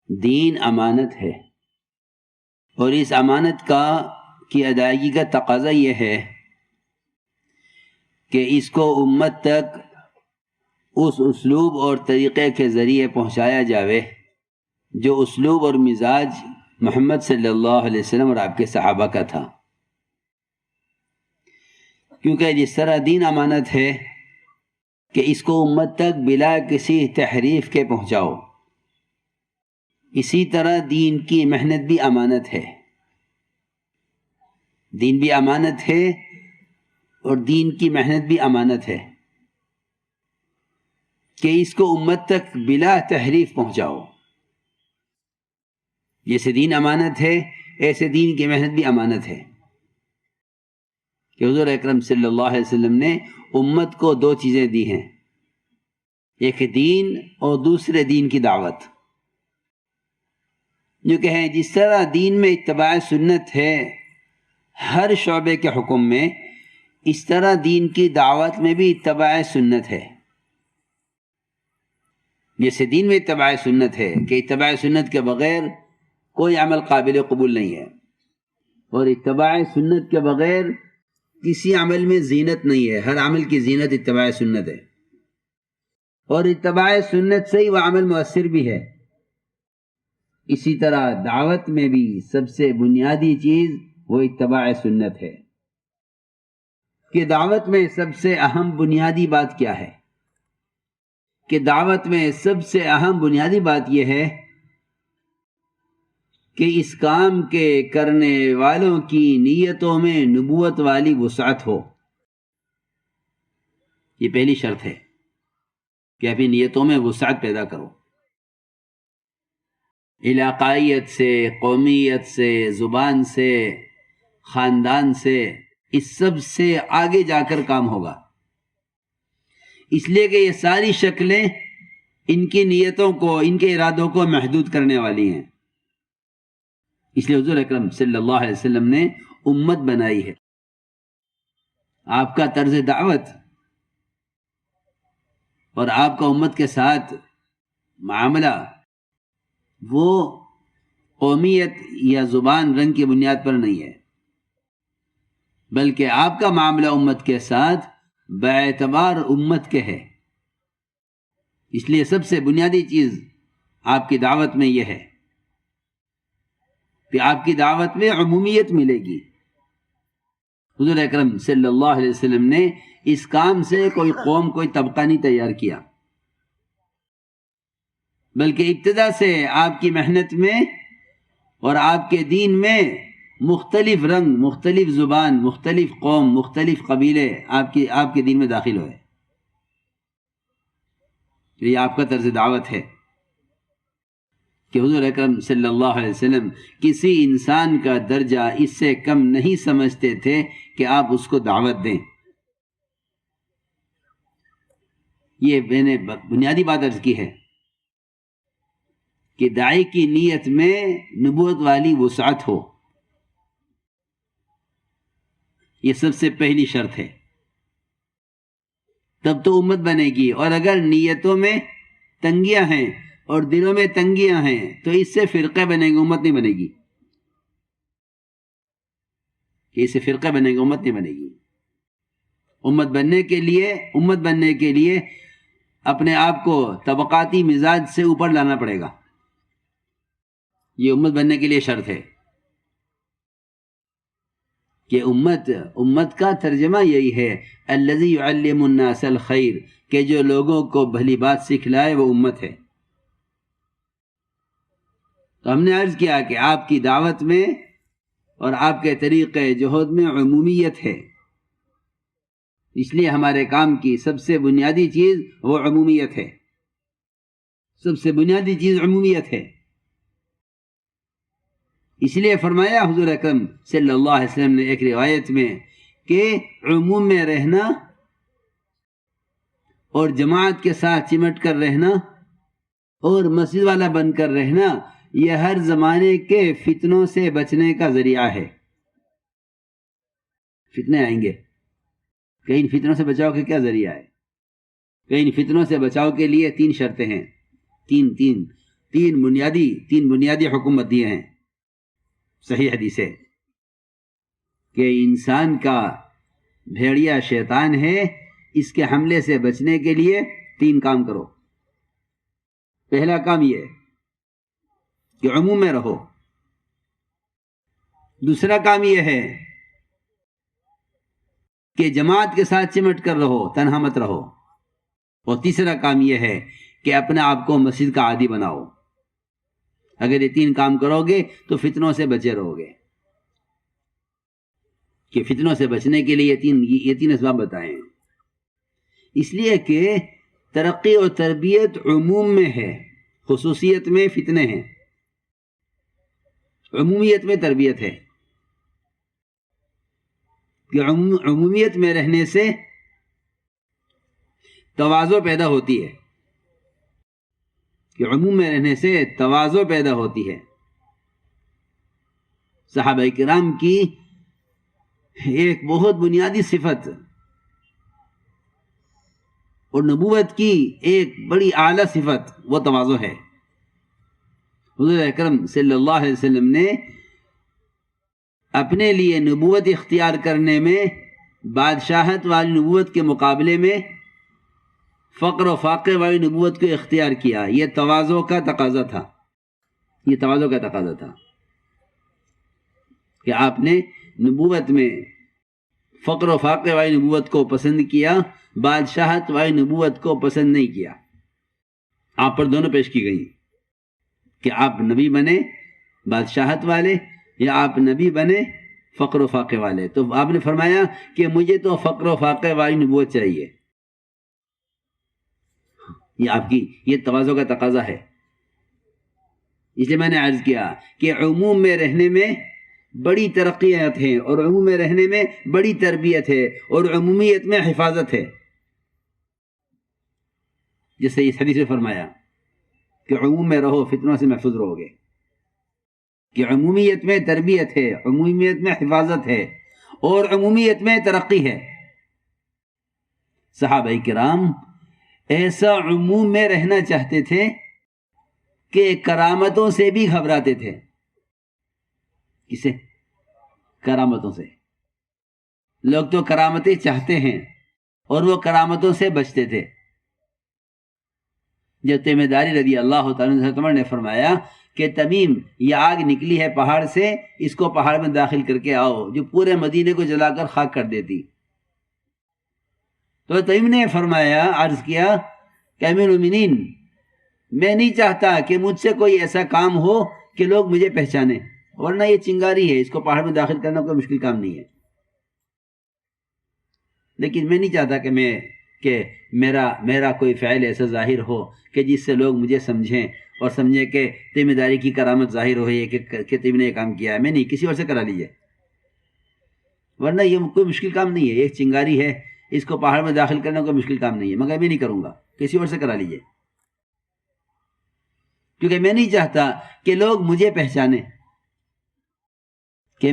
دین امانت ہے، اور اس امانت کی ادائیگی کا تقاضا یہ ہے کہ اس کو امت تک اس اسلوب اور طریقے کے ذریعے پہنچایا جاوے جو اسلوب اور مزاج محمد صلی اللہ علیہ وسلم اور آپ کے صحابہ کا تھا. کیونکہ جس طرح دین امانت ہے کہ اس کو امت تک بلا کسی تحریف کے پہنچاؤ، اسی طرح دین کی محنت بھی امانت ہے. دین بھی امانت ہے اور دین کی محنت بھی امانت ہے کہ اس کو امت تک بلا تحریف پہنچاؤ. جیسے دین امانت ہے ایسے دین کی محنت بھی امانت ہے کہ حضور اکرم صلی اللہ علیہ وسلم نے امت کو دو چیزیں دی ہیں، ایک دین اور دوسرے دین کی دعوت. جو کہ ہیں جس طرح دین میں اتباع سنت ہے ہر شعبے کے حکم میں، اس طرح دین کی دعوت میں بھی اتباع سنت ہے. جیسے دین میں اتباع سنت ہے کہ اتباع سنت کے بغیر کوئی عمل قابل قبول نہیں ہے، اور اتباع سنت کے بغیر کسی عمل میں زینت نہیں ہے. ہر عمل کی زینت اتباع سنت ہے، اور اتباع سنت سے ہی وہ عمل مؤثر بھی ہے. اسی طرح دعوت میں بھی سب سے بنیادی چیز وہ اتباع سنت ہے کہ دعوت میں سب سے اہم بنیادی بات کیا ہے. کہ دعوت میں سب سے اہم بنیادی بات یہ ہے کہ اس کام کے کرنے والوں کی نیتوں میں نبوت والی وسعت ہو. یہ پہلی شرط ہے کہ اپنی نیتوں میں وسعت پیدا کرو. علاقائیت سے، قومیت سے، زبان سے، خاندان سے، اس سب سے آگے جا کر کام ہوگا. اس لیے کہ یہ ساری شکلیں ان کی نیتوں کو، ان کے ارادوں کو محدود کرنے والی ہیں. اس لیے حضور اکرم صلی اللہ علیہ وسلم نے امت بنائی ہے. آپ کا طرز دعوت اور آپ کا امت کے ساتھ معاملہ وہ قومیت یا زبان رنگ کی بنیاد پر نہیں ہے، بلکہ آپ کا معاملہ امت کے ساتھ باعتبار امت کے ہے. اس لیے سب سے بنیادی چیز آپ کی دعوت میں یہ ہے کہ آپ کی دعوت میں عمومیت ملے گی. حضور اکرم صلی اللہ علیہ وسلم نے اس کام سے کوئی قوم، کوئی طبقہ نہیں تیار کیا، بلکہ ابتدا سے آپ کی محنت میں اور آپ کے دین میں مختلف رنگ، مختلف زبان، مختلف قوم، مختلف قبیلے آپ کے دین میں داخل ہوئے. یہ آپ کا طرز دعوت ہے کہ حضور اکرم صلی اللہ علیہ وسلم کسی انسان کا درجہ اس سے کم نہیں سمجھتے تھے کہ آپ اس کو دعوت دیں. یہ میں نے بنیادی بات عرض کی ہے کہ داعی کی نیت میں نبوت والی وسعت ہو. یہ سب سے پہلی شرط ہے، تب تو امت بنے گی. اور اگر نیتوں میں تنگیاں ہیں اور دلوں میں تنگیاں ہیں تو اس سے فرقے بنے گی، امت نہیں بنے گی. کہ اس سے فرقے بنے گی، امت نہیں بنے گی. امت بننے کے لیے اپنے آپ کو طبقاتی مزاج سے اوپر لانا پڑے گا. یہ امت بننے کے لیے شرط ہے کہ امت کا ترجمہ یہی ہے، الذی یعلم الناس الخیر، کہ جو لوگوں کو بھلی بات سکھلائے وہ امت ہے. تو ہم نے عرض کیا کہ آپ کی دعوت میں اور آپ کے طریقے جہود میں عمومیت ہے. اس لیے ہمارے کام کی سب سے بنیادی چیز وہ عمومیت ہے. سب سے بنیادی چیز عمومیت ہے. اس لیے فرمایا حضور اکرم صلی اللہ علیہ وسلم نے ایک روایت میں کہ عموم میں رہنا اور جماعت کے ساتھ چمٹ کر رہنا اور مسجد والا بن کر رہنا یہ ہر زمانے کے فتنوں سے بچنے کا ذریعہ ہے. فتنے آئیں گے، کہ ان فتنوں سے بچاؤ کے کیا ذریعہ ہے؟ کہ ان فتنوں سے بچاؤ کے لیے 3 شرطیں ہیں. تین تین بنیادی حکومت دیے ہیں. صحیح حدیث ہے کہ انسان کا بھیڑیا شیطان ہے، اس کے حملے سے بچنے کے لیے 3 کام کرو. پہلا کام یہ کہ عموم میں رہو. دوسرا کام یہ ہے کہ جماعت کے ساتھ چمٹ کر رہو، تنہا مت رہو. اور تیسرا کام یہ ہے کہ اپنے آپ کو مسجد کا عادی بناؤ. اگر یہ 3 کام کرو گے تو فتنوں سے بچے رہو گے. کہ فتنوں سے بچنے کے لیے یہ تین اسباب بتائے ہیں. اس لیے کہ ترقی اور تربیت عموم میں ہے، خصوصیت میں فتنے ہیں. عمومیت میں تربیت ہے کہ عمومیت میں رہنے سے تواضع پیدا ہوتی ہے، کہ عموم میں رہنے سے تواضع پیدا ہوتی ہے. صحابہ کرام کی ایک بہت بنیادی صفت اور نبوت کی ایک بڑی اعلیٰ صفت وہ تواضع ہے. حضور اکرم صلی اللہ علیہ وسلم نے اپنے لیے نبوت اختیار کرنے میں بادشاہت والی نبوت کے مقابلے میں فقر و فاقے والی نبوت کو اختیار کیا. یہ تواضع کا تقاضا تھا. کہ آپ نے نبوت میں فقر و فاقے والی نبوت کو پسند کیا، بادشاہت والی نبوت کو پسند نہیں کیا. آپ پر دونوں پیش کی گئی کہ آپ نبی بنے بادشاہت والے یا آپ نبی بنے فقر و فاقے والے. تو آپ نے فرمایا کہ مجھے تو فقر و فاقے والی نبوت چاہیے. یہ آپ کی یہ تواضع کا تقاضا ہے. اس لیے میں نے عرض کیا کہ عموم میں رہنے میں بڑی ترقیات ہیں، اور عموم میں رہنے میں بڑی تربیت ہے، اور عمومیت میں حفاظت ہے. جیسے اس حدیث میں فرمایا کہ عموم میں رہو، فتنوں سے محفوظ رہو گے. کہ عمومیت میں تربیت ہے، عمومیت میں حفاظت ہے، اور عمومیت میں ترقی ہے. صحابہ کرام ایسا عموم میں رہنا چاہتے تھے کہ کرامتوں سے بھی گھبراتے تھے. کسے؟ کرامتوں سے. لوگ تو کرامتیں چاہتے ہیں اور وہ کرامتوں سے بچتے تھے. جب تمیم داری رضی اللہ تعالیٰ عنہ نے فرمایا کہ تمیم یہ آگ نکلی ہے پہاڑ سے، اس کو پہاڑ میں داخل کر کے آؤ، جو پورے مدینے کو جلا کر خاک کر دیتی. تو تمیم نے فرمایا، عرض کیا کہ امیر المومنین، میں نہیں چاہتا کہ مجھ سے کوئی ایسا کام ہو کہ لوگ مجھے پہچانیں، ورنہ یہ چنگاری ہے، اس کو پہاڑ میں داخل کرنا کوئی مشکل کام نہیں ہے. لیکن میں نہیں چاہتا کہ میرا کوئی فعل ایسا ظاہر ہو کہ جس سے لوگ مجھے سمجھیں اور سمجھیں کہ تیمہ داری کی کرامت ظاہر ہوئی ہے کہ تیم نے یہ کام کیا ہے. میں نہیں، کسی اور سے کرا لیجئے، ورنہ یہ کوئی مشکل کام نہیں ہے. ایک چنگاری ہے، اس کو پہاڑ میں داخل کرنا کوئی مشکل کام نہیں ہے، مگر میں نہیں کروں گا، کسی اور سے کرا لیجئے. کیونکہ میں نہیں چاہتا کہ لوگ مجھے پہچانیں، کہ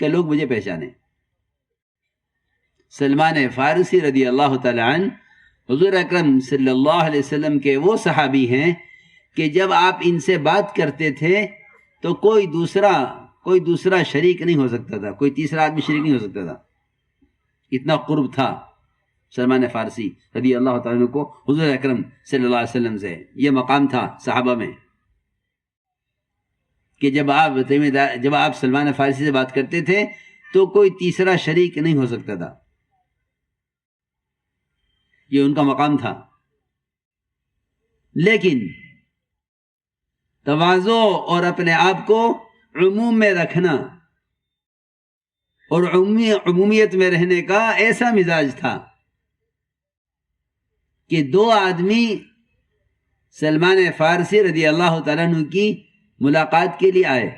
لوگ مجھے پہچانیں. سلمان فارسی رضی اللہ تعالی عنہ حضور اکرم صلی اللہ علیہ وسلم کے وہ صحابی ہیں کہ جب آپ ان سے بات کرتے تھے تو کوئی دوسرا شریک نہیں ہو سکتا تھا، کوئی تیسرا آدمی شریک نہیں ہو سکتا تھا. اتنا قرب تھا سلمان فارسی رضی اللہ تعالیٰ عنہ کو حضور اکرم صلی اللہ علیہ وسلم سے. یہ مقام تھا صحابہ میں کہ جب آپ سلمان فارسی سے بات کرتے تھے تو کوئی تیسرا شریک نہیں ہو سکتا تھا. یہ ان کا مقام تھا. لیکن تواضع اور اپنے آپ کو عموم میں رکھنا اور عمومیت میں رہنے کا ایسا مزاج تھا کہ 2 آدمی سلمان فارسی رضی اللہ تعالیٰ عنہ کی ملاقات کے لیے آئے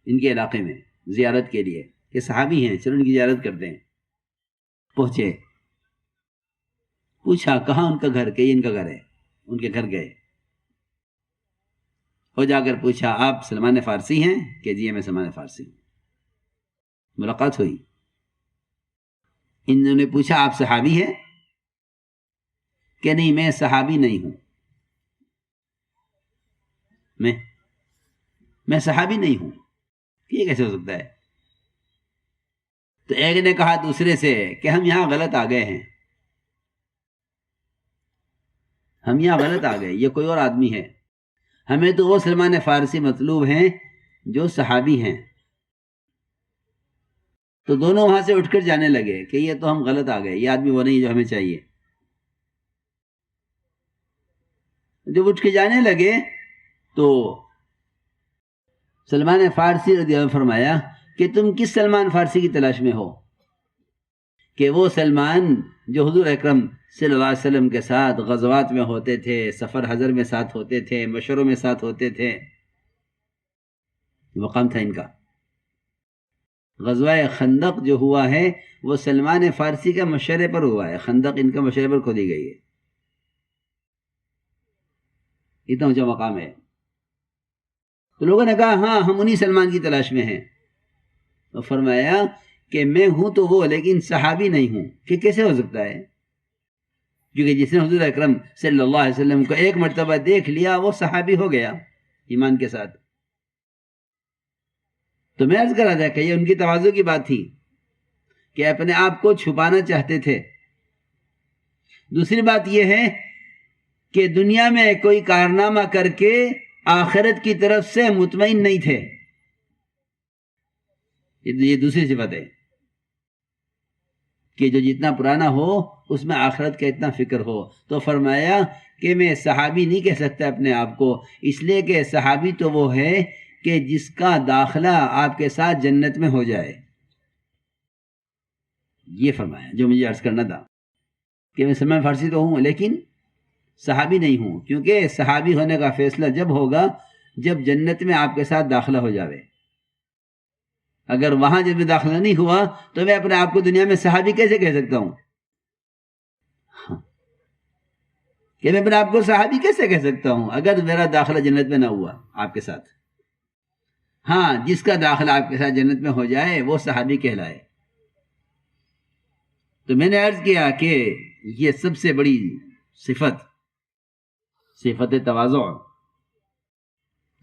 ان کے علاقے میں زیارت کے لیے. یہ صحابی ہیں، چلو ان کی زیارت کرتے ہیں. پہنچے، پوچھا کہاں ان کا گھر، کہ یہ ان کا گھر ہے. ان کے گھر گئے اور جا کر پوچھا آپ سلمان فارسی ہیں؟ کہ جی میں سلمان فارسی ہوں. ملاقات ہوئی. انہوں نے پوچھا آپ صحابی ہیں؟ کہ نہیں، میں صحابی نہیں ہوں. میں صحابی نہیں ہوں، یہ کیسے ہو سکتا ہے؟ تو ایک نے کہا دوسرے سے کہ ہم یہاں غلط آ گئے ہیں، ہم یہاں غلط آ گئے، یہ کوئی اور آدمی ہے، ہمیں تو وہ سلمان فارسی مطلوب ہیں جو صحابی ہیں۔ تو دونوں وہاں سے اٹھ کر جانے لگے کہ یہ تو ہم غلط آ گئے، یہ آدمی وہ نہیں جو ہمیں چاہیے۔ جب اٹھ کے جانے لگے تو سلمان فارسی رضی اللہ عنہ فرمایا کہ تم کس سلمان فارسی کی تلاش میں ہو؟ کہ وہ سلمان جو حضور اکرم صلی اللہ علیہ وسلم کے ساتھ غزوات میں ہوتے تھے، سفر حضر میں ساتھ ہوتے تھے، مشوروں میں ساتھ ہوتے تھے، مقام تھا ان کا۔ غزوہ خندق جو ہوا ہے وہ سلمان فارسی کا مشورے پر ہوا ہے، خندق ان کا مشورے پر کھودی گئی ہے، اتنا اونچا مقام ہے۔ تو لوگوں نے کہا ہاں ہم انہی سلمان کی تلاش میں ہیں۔ تو فرمایا کہ میں ہوں تو وہ، لیکن صحابی نہیں ہوں۔ کہ کیسے ہو سکتا ہے؟ کیونکہ جس نے حضور اکرم صلی اللہ علیہ وسلم کو ایک مرتبہ دیکھ لیا وہ صحابی ہو گیا ایمان کے ساتھ۔ تو میں عرض کر رہا تھا کہ یہ ان کی تواضع کی بات تھی کہ اپنے آپ کو چھپانا چاہتے تھے۔ دوسری بات یہ ہے کہ دنیا میں کوئی کارنامہ کر کے آخرت کی طرف سے مطمئن نہیں تھے، یہ دوسری صفت ہے کہ جو جتنا پرانا ہو اس میں آخرت کا اتنا فکر ہو۔ تو فرمایا کہ میں صحابی نہیں کہہ سکتا اپنے آپ کو، اس لیے کہ صحابی تو وہ ہے کہ جس کا داخلہ آپ کے ساتھ جنت میں ہو جائے۔ یہ فرمایا جو مجھے عرض کرنا تھا کہ میں سلمان فارسی تو ہوں لیکن صحابی نہیں ہوں، کیونکہ صحابی ہونے کا فیصلہ جب ہوگا جب جنت میں آپ کے ساتھ داخلہ ہو جاوے۔ اگر وہاں جب میں داخلہ نہیں ہوا تو میں اپنے آپ کو دنیا میں صحابی کیسے کہہ سکتا ہوں؟ کہ میں اپنے آپ کو صحابی کیسے کہہ سکتا ہوں اگر میرا داخلہ جنت میں نہ ہوا آپ کے ساتھ؟ ہاں، جس کا داخلہ آپ کے ساتھ جنت میں ہو جائے وہ صحابی کہلائے۔ تو میں نے عرض کیا کہ یہ سب سے بڑی صفت تواضع،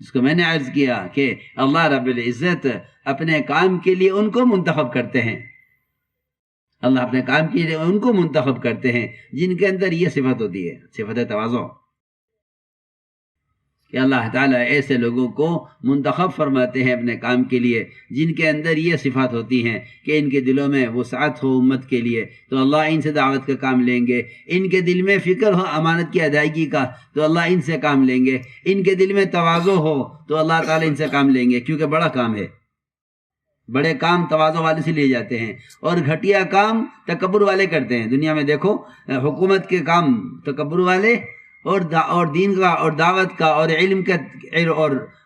جس کو میں نے عرض کیا کہ اللہ رب العزت اپنے کام کے لیے ان کو منتخب کرتے ہیں، اللہ اپنے کام کے لیے ان کو منتخب کرتے ہیں جن کے اندر یہ صفت ہوتی ہے، صفت تواضع، کہ اللہ تعالیٰ ایسے لوگوں کو منتخب فرماتے ہیں اپنے کام کے لیے جن کے اندر یہ صفات ہوتی ہیں کہ ان کے دلوں میں وسعت ہو امت کے لیے تو اللہ ان سے دعوت کا کام لیں گے، ان کے دل میں فکر ہو امانت کی ادائیگی کا تو اللہ ان سے کام لیں گے، ان کے دل میں تواضع ہو تو اللہ تعالیٰ ان سے کام لیں گے، کیونکہ بڑا کام ہے، بڑے کام تواضع والے سے لیے جاتے ہیں، اور گھٹیا کام تکبر والے کرتے ہیں۔ دنیا میں دیکھو حکومت کے کام تکبر والے، اور دین کا اور دعوت کا اور علم کا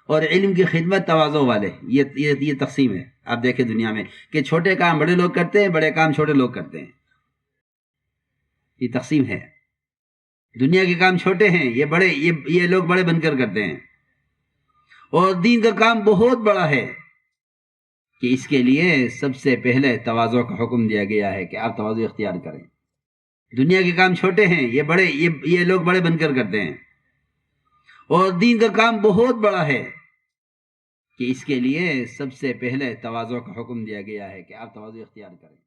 اور علم کی خدمت تواضع والے، یہ تقسیم ہے۔ آپ دیکھیں دنیا میں کہ چھوٹے کام بڑے لوگ کرتے ہیں، بڑے کام چھوٹے لوگ کرتے ہیں، یہ تقسیم ہے۔ دنیا کے کام چھوٹے ہیں، یہ لوگ بڑے بن کر کرتے ہیں، اور دین کا کام بہت بڑا ہے کہ اس کے لیے سب سے پہلے تواضع کا حکم دیا گیا ہے کہ آپ تواضع اختیار کریں۔ دنیا کے کام چھوٹے ہیں، یہ لوگ بڑے بن کر کرتے ہیں، اور دین کا کام بہت بڑا ہے کہ اس کے لیے سب سے پہلے تواضع کا حکم دیا گیا ہے کہ آپ تواضع اختیار کریں۔